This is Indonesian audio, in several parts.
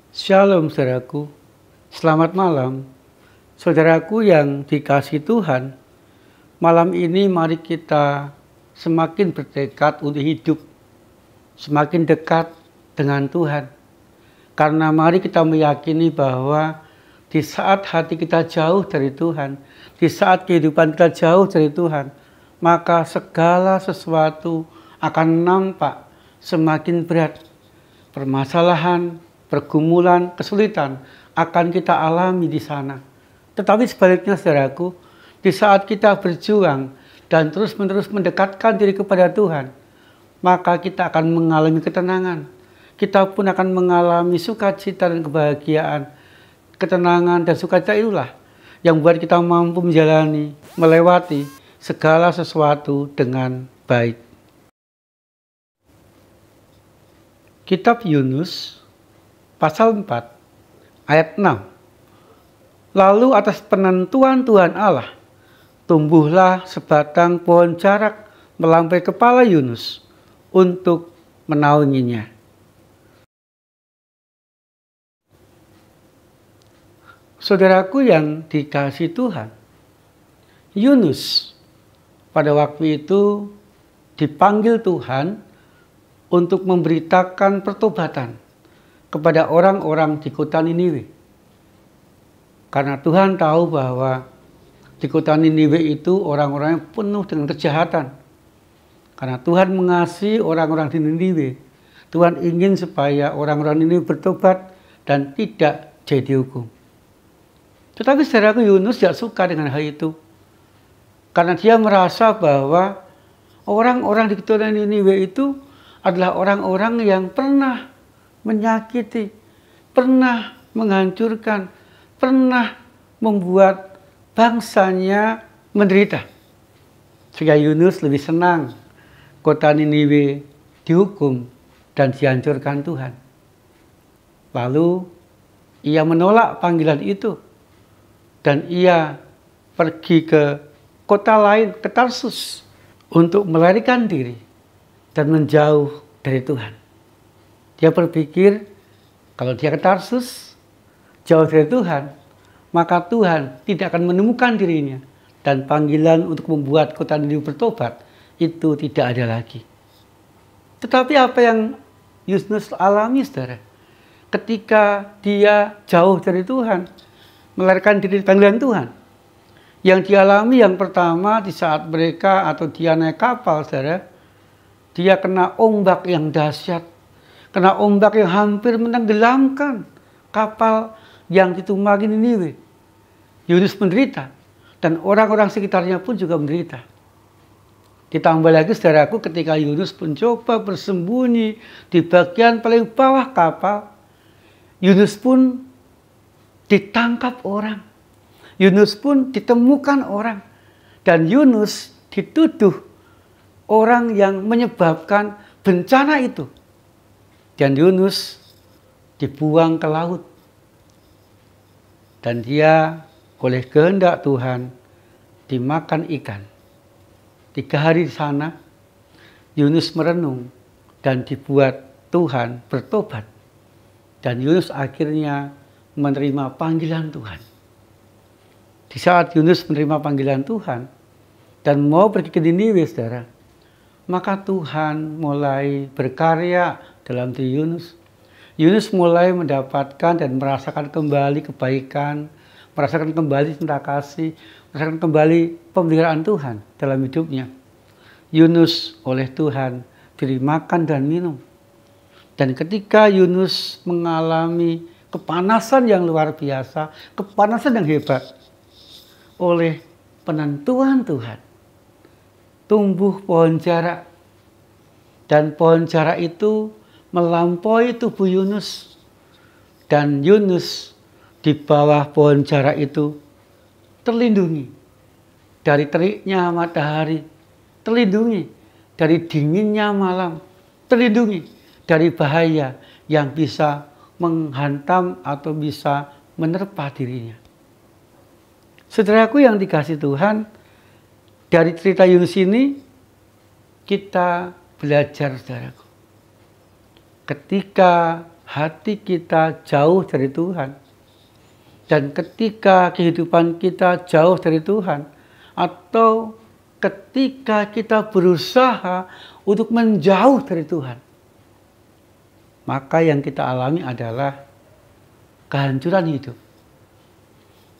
Shalom saudaraku, selamat malam. Saudaraku yang dikasihi Tuhan, malam ini mari kita semakin bertekad untuk hidup, semakin dekat dengan Tuhan. Karena mari kita meyakini bahwa di saat hati kita jauh dari Tuhan, di saat kehidupan kita jauh dari Tuhan, maka segala sesuatu akan nampak semakin berat. Permasalahan, pergumulan, kesulitan akan kita alami di sana. Tetapi sebaliknya saudaraku, di saat kita berjuang dan terus-menerus mendekatkan diri kepada Tuhan, maka kita akan mengalami ketenangan. Kita pun akan mengalami sukacita dan kebahagiaan. Ketenangan dan sukacita itulah yang membuat kita mampu menjalani, melewati segala sesuatu dengan baik. Kitab Yunus pasal 4 ayat 6. Lalu atas penentuan Tuhan Allah, tumbuhlah sebatang pohon jarak melampaui kepala Yunus untuk menaunginya. Saudaraku yang dikasihi Tuhan, Yunus pada waktu itu dipanggil Tuhan untuk memberitakan pertobatan kepada orang-orang di kota Niniwe. Karena Tuhan tahu bahwa di kota Niniwe itu orang-orang yang penuh dengan kejahatan. Karena Tuhan mengasihi orang-orang di Niniwe, Tuhan ingin supaya orang-orang Niniwe bertobat dan tidak jadi dihukum. Tetapi saudaraku, Yunus tidak suka dengan hal itu. Karena dia merasa bahwa orang-orang di kota Niniwe itu adalah orang-orang yang pernah menyakiti, pernah menghancurkan, pernah membuat bangsanya menderita. Sehingga Yunus lebih senang kota Niniwe dihukum dan dihancurkan Tuhan. Lalu ia menolak panggilan itu dan ia pergi ke kota lain, ke Tarsus, untuk melarikan diri dan menjauh dari Tuhan. Dia berpikir kalau dia ke Tarsus, jauh dari Tuhan, maka Tuhan tidak akan menemukan dirinya dan panggilan untuk membuat kota Niniwe bertobat itu tidak ada lagi. Tetapi apa yang Yunus alami, saudara, ketika dia jauh dari Tuhan, melarikan diri dari panggilan Tuhan, yang dialami yang pertama di saat mereka atau dia naik kapal, saudara, dia kena ombak yang dahsyat, kena ombak yang hampir menenggelamkan kapal yang ditumpangi Niniwe. Yunus menderita dan orang-orang sekitarnya pun juga menderita. Ditambah lagi saudaraku, ketika Yunus mencoba bersembunyi di bagian paling bawah kapal, Yunus pun ditangkap orang. Yunus pun ditemukan orang. Dan Yunus dituduh orang yang menyebabkan bencana itu. Dan Yunus dibuang ke laut. Dan dia oleh kehendak Tuhan dimakan ikan. 3 hari di sana, Yunus merenung dan dibuat Tuhan bertobat. Dan Yunus akhirnya menerima panggilan Tuhan. Di saat Yunus menerima panggilan Tuhan dan mau pergi ke Niniwe, saudara, maka Tuhan mulai berkarya dalam diri Yunus. Yunus mulai mendapatkan dan merasakan kembali kebaikan, merasakan kembali cinta kasih, merasakan kembali pemeliharaan Tuhan dalam hidupnya. Yunus oleh Tuhan diberi makan dan minum. Dan ketika Yunus mengalami kepanasan yang luar biasa, kepanasan yang hebat, oleh penentuan Tuhan, tumbuh pohon jarak. Dan pohon jarak itu melampaui tubuh Yunus. Dan Yunus di bawah pohon jarak itu terlindungi dari teriknya matahari, terlindungi dari dinginnya malam, terlindungi dari bahaya yang bisa menghantam atau bisa menerpa dirinya. Saudaraku yang dikasihi Tuhan, dari cerita Yunus ini kita belajar, saudaraku. Ketika hati kita jauh dari Tuhan. Dan ketika kehidupan kita jauh dari Tuhan, atau ketika kita berusaha untuk menjauh dari Tuhan, maka yang kita alami adalah kehancuran hidup.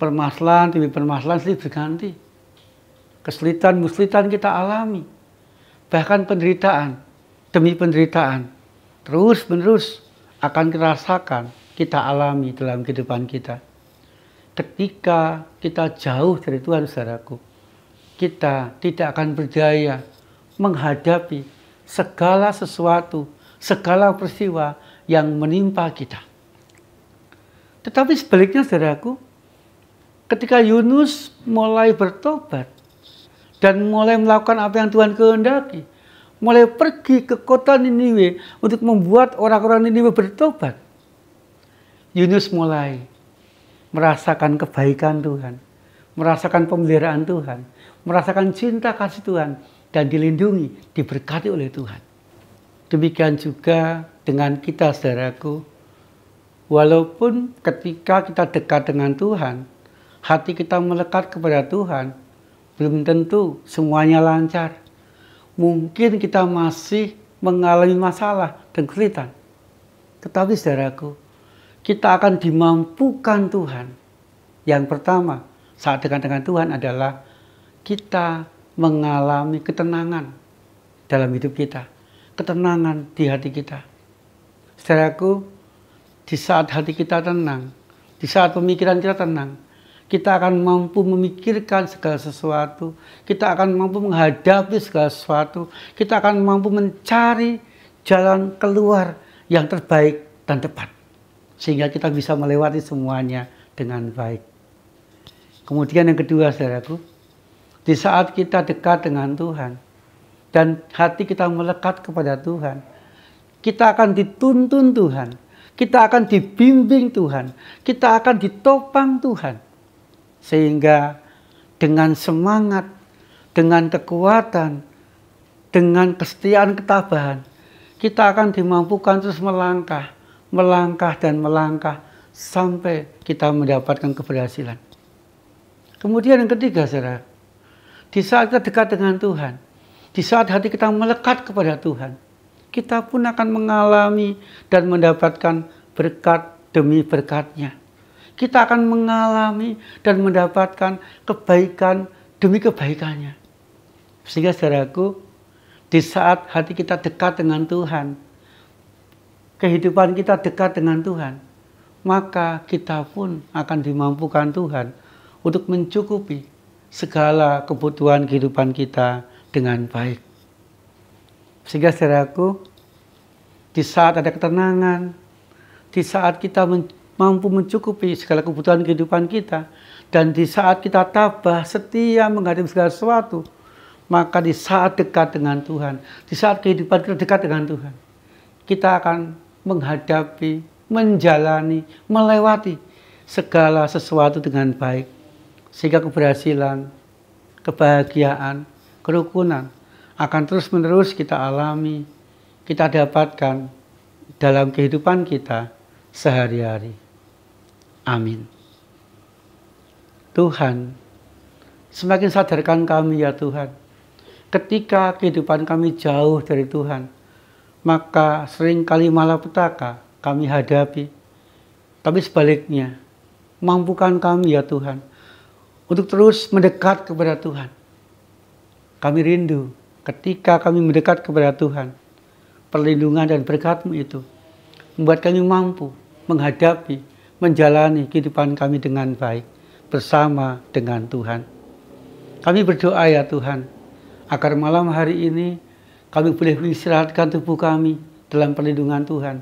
Permasalahan demi permasalahan silih berganti. Kesulitan-kesulitan kita alami. Bahkan penderitaan demi penderitaan terus-menerus akan kita rasakan, kita alami dalam kehidupan kita. Ketika kita jauh dari Tuhan, saudaraku, kita tidak akan berdaya menghadapi segala sesuatu, segala peristiwa yang menimpa kita. Tetapi sebaliknya, saudaraku, ketika Yunus mulai bertobat dan mulai melakukan apa yang Tuhan kehendaki, mulai pergi ke kota Niniwe untuk membuat orang-orang Niniwe bertobat, Yunus mulai merasakan kebaikan Tuhan, merasakan pemeliharaan Tuhan, merasakan cinta kasih Tuhan, dan dilindungi, diberkati oleh Tuhan. Demikian juga dengan kita, saudaraku. Walaupun ketika kita dekat dengan Tuhan, hati kita melekat kepada Tuhan, belum tentu semuanya lancar. Mungkin kita masih mengalami masalah dan kesulitan. Tetapi saudaraku, kita akan dimampukan Tuhan. Yang pertama, saat dekat dengan Tuhan adalah kita mengalami ketenangan dalam hidup kita. Ketenangan di hati kita. Saudaraku, di saat hati kita tenang, di saat pemikiran kita tenang, kita akan mampu memikirkan segala sesuatu, kita akan mampu menghadapi segala sesuatu, kita akan mampu mencari jalan keluar yang terbaik dan tepat. Sehingga kita bisa melewati semuanya dengan baik. Kemudian yang kedua, saudaraku, di saat kita dekat dengan Tuhan, dan hati kita melekat kepada Tuhan, kita akan dituntun Tuhan, kita akan dibimbing Tuhan, kita akan ditopang Tuhan. Sehingga dengan semangat, dengan kekuatan, dengan kesetiaan ketabahan, kita akan dimampukan terus melangkah, dan melangkah sampai kita mendapatkan keberhasilan. Kemudian yang ketiga, saudara, di saat kita dekat dengan Tuhan, di saat hati kita melekat kepada Tuhan, kita pun akan mengalami dan mendapatkan berkat demi berkatnya. Kita akan mengalami dan mendapatkan kebaikan demi kebaikannya. Sehingga saudaraku, di saat hati kita dekat dengan Tuhan, kehidupan kita dekat dengan Tuhan, maka kita pun akan dimampukan Tuhan untuk mencukupi segala kebutuhan kehidupan kita dengan baik. Sehingga saudaraku, di saat ada ketenangan, di saat kita mampu mencukupi segala kebutuhan kehidupan kita, dan di saat kita tabah setia menghadapi segala sesuatu, maka di saat dekat dengan Tuhan, di saat kehidupan kita dekat dengan Tuhan, kita akan menghadapi, menjalani, melewati segala sesuatu dengan baik. Sehingga keberhasilan, kebahagiaan, kerukunan akan terus-menerus kita alami, kita dapatkan dalam kehidupan kita sehari-hari. Amin. Tuhan, semakin sadarkan kami ya Tuhan, ketika kehidupan kami jauh dari Tuhan, maka seringkali malapetaka kami hadapi. Tapi sebaliknya, mampukan kami ya Tuhan, untuk terus mendekat kepada Tuhan. Kami rindu ketika kami mendekat kepada Tuhan, perlindungan dan berkat-Mu itu membuat kami mampu menghadapi, menjalani kehidupan kami dengan baik bersama dengan Tuhan. Kami berdoa ya Tuhan, agar malam hari ini kami boleh mengistirahatkan tubuh kami dalam perlindungan Tuhan.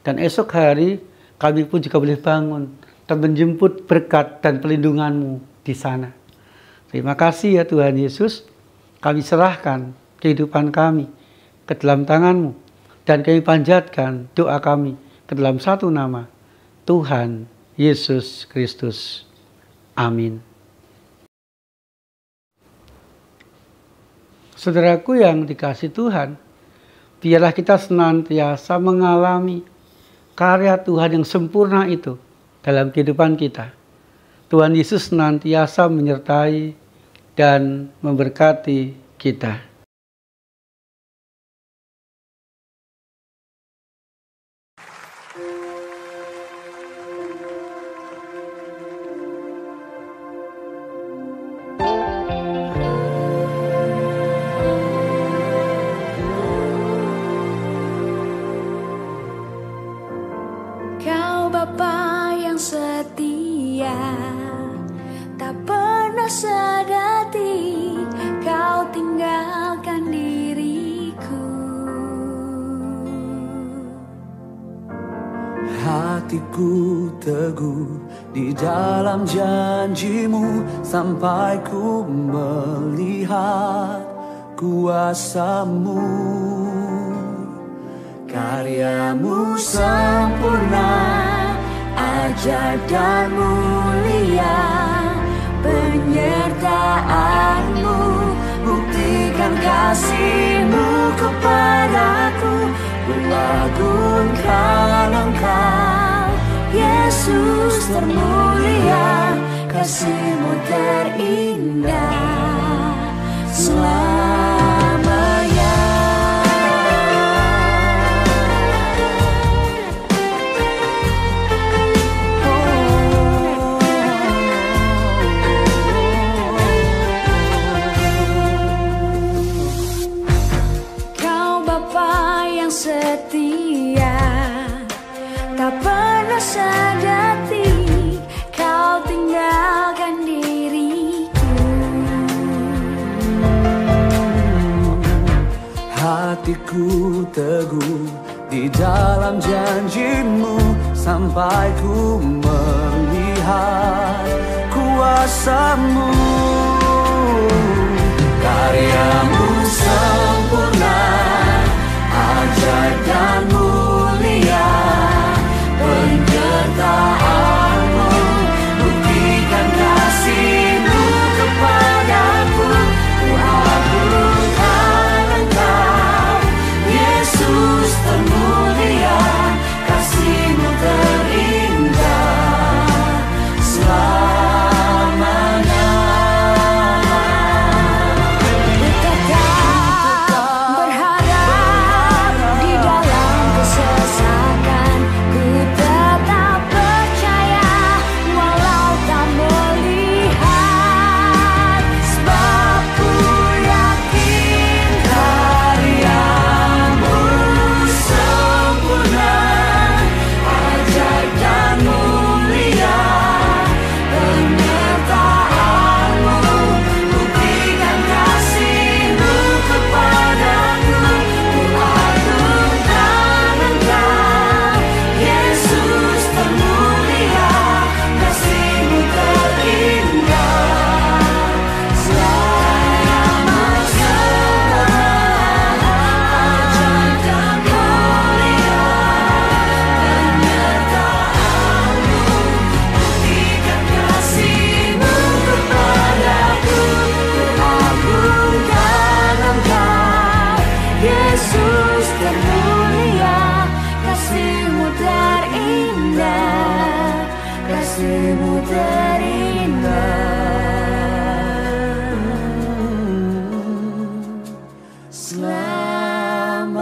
Dan esok hari kami pun juga boleh bangun dan menjemput berkat dan perlindungan-Mu di sana. Terima kasih ya Tuhan Yesus, kami serahkan kehidupan kami ke dalam tangan-Mu, dan kami panjatkan doa kami ke dalam satu nama, Tuhan Yesus Kristus. Amin. Saudaraku yang dikasihi Tuhan, biarlah kita senantiasa mengalami karya Tuhan yang sempurna itu dalam kehidupan kita. Tuhan Yesus senantiasa menyertai dan memberkati kita. Kau Bapa yang setia, tak pernah sedati Kau tinggalkan diriku. Hatiku teguh di dalam janji-Mu sampai ku melihat kuasa-Mu. Karya-Mu sempurna, ajaib dan mulia. Penyertaan-Mu buktikan kasih-Mu kepadaku. Ku agungkan Engkau, Yesus termulia. Kasih-Mu terindah selamanya. Setia, tak pernah sedati Kau tinggalkan diriku. Hatiku teguh di dalam janji-Mu sampai ku melihat kuasa-Mu. Karya-Mu sempurna, ajaib dan mulia. Penyertaan-Mu buktikan kasih-Mu kepadaku. Ku agungkan Engkau, Yesus termulia. Kasih-Mu terindah selamanya. Yesus termulia, kasih-Mu terindah, kasih-Mu terindah selamanya.